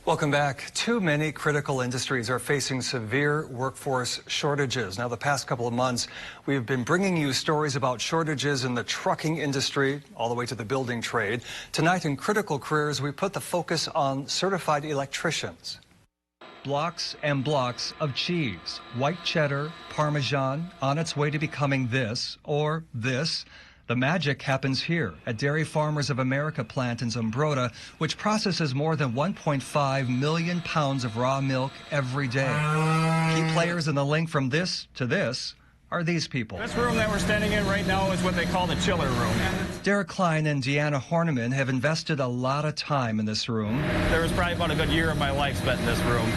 Welcome back. Too many critical industries are facing severe workforce shortages. Now, the past couple of months, we've been bringing you stories about shortages in the trucking industry, all the way to the building trade. Tonight in Critical Careers, we put the focus on certified electricians. Blocks and blocks of cheese, white cheddar, Parmesan, on its way to becoming this or this. The magic happens here at Dairy Farmers of America plant in Zumbrota, which processes more than 1.5 million pounds of raw milk every day. Key players in the link from this to this are these people. This room that we're standing in right now is what they call the chiller room. Derek Klein and Deanna Horniman have invested a lot of time in this room. There was probably about a good year of my life spent in this room.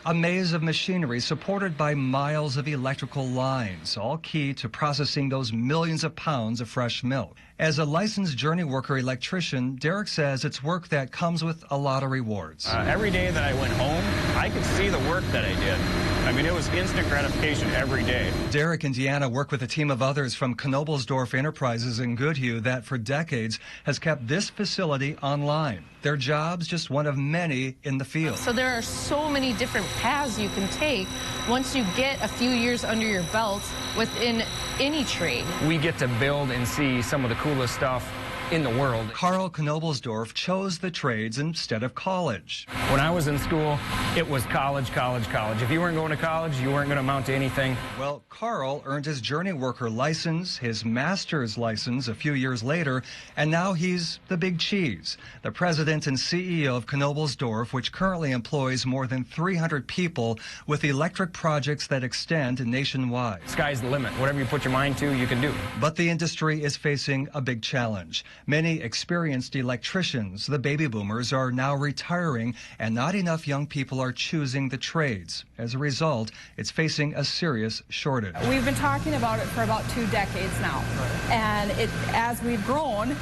A maze of machinery supported by miles of electrical lines, all key to processing those millions of pounds of fresh milk. As a licensed journey worker electrician, Derek says it's work that comes with a lot of rewards. Every day that I went home, I could see the work that I did. I mean, it was instant gratification every day. Derek and Deanna work with a team of others from Knobelsdorff Enterprises in Goodhue that for decades has kept this facility online. Their job's just one of many in the field. So there are so many different paths you can take once you get a few years under your belt within any trade. We get to build and see some of the coolest stuff in the world. Carl Knobelsdorff chose the trades instead of college. When I was in school, it was college, college, college. If you weren't going to college, you weren't going to amount to anything. Well, Carl earned his journey worker license, his master's license a few years later, and now he's the big cheese, the president and CEO of Knobelsdorff, which currently employs more than 300 people with electric projects that extend nationwide. Sky's the limit. Whatever you put your mind to, you can do. But the industry is facing a big challenge. Many experienced electricians, the baby boomers, are now retiring, and not enough young people are choosing the trades. As a result, it's facing a serious shortage. We've been talking about it for about 2 decades now, and as we've grown,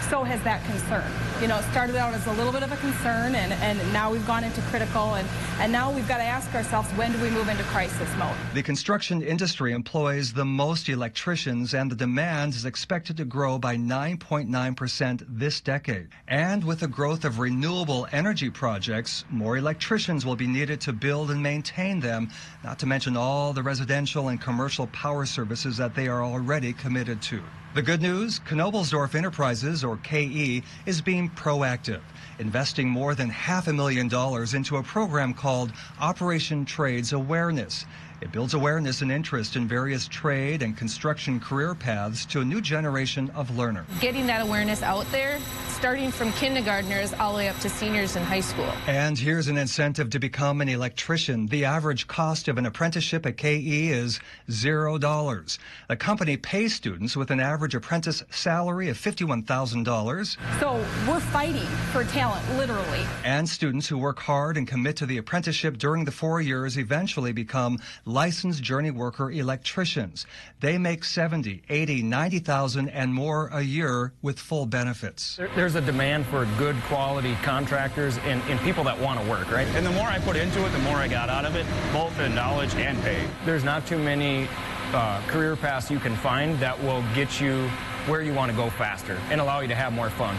so has that concern. You know, it started out as a little bit of a concern, and now we've gone into critical, and now we've got to ask ourselves, when do we move into crisis mode? The construction industry employs the most electricians, and the demand is expected to grow by 9.9% this decade. And with the growth of renewable energy projects, more electricians will be needed to build and maintain them, not to mention all the residential and commercial power services that they are already committed to. The good news, Knobelsdorff Enterprises, or KE, is being proactive, investing more than $500,000 into a program called Operation Trades Awareness. It builds awareness and interest in various trade and construction career paths to a new generation of learners. Getting that awareness out there, starting from kindergartners all the way up to seniors in high school. And here's an incentive to become an electrician. The average cost of an apprenticeship at KE is $0. The company pays students with an average apprentice salary of $51,000. So we're fighting for talent, literally. And students who work hard and commit to the apprenticeship during the 4 years eventually become licensed journey worker electricians. They make $70,000, $80,000, $90,000 and more a year with full benefits. There's a demand for good quality contractors and people that want to work, right? And the more I put into it, the more I got out of it, both in knowledge and pay. There's not too many career paths you can find that will get you where you want to go faster and allow you to have more fun.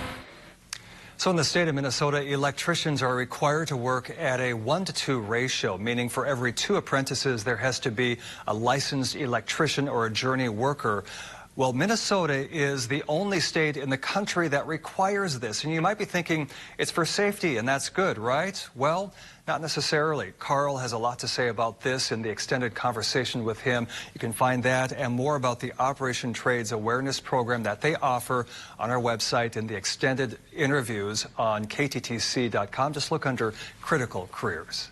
So in the state of Minnesota, electricians are required to work at a 1-to-2 ratio, meaning for every 2 apprentices, there has to be a licensed electrician or a journey worker. Well, Minnesota is the only state in the country that requires this. And you might be thinking it's for safety, and that's good, right? Well, not necessarily. Carl has a lot to say about this in the extended conversation with him. You can find that and more about the Operation Trades Awareness Program that they offer on our website in the extended interviews on KTTC.com. Just look under Critical Careers.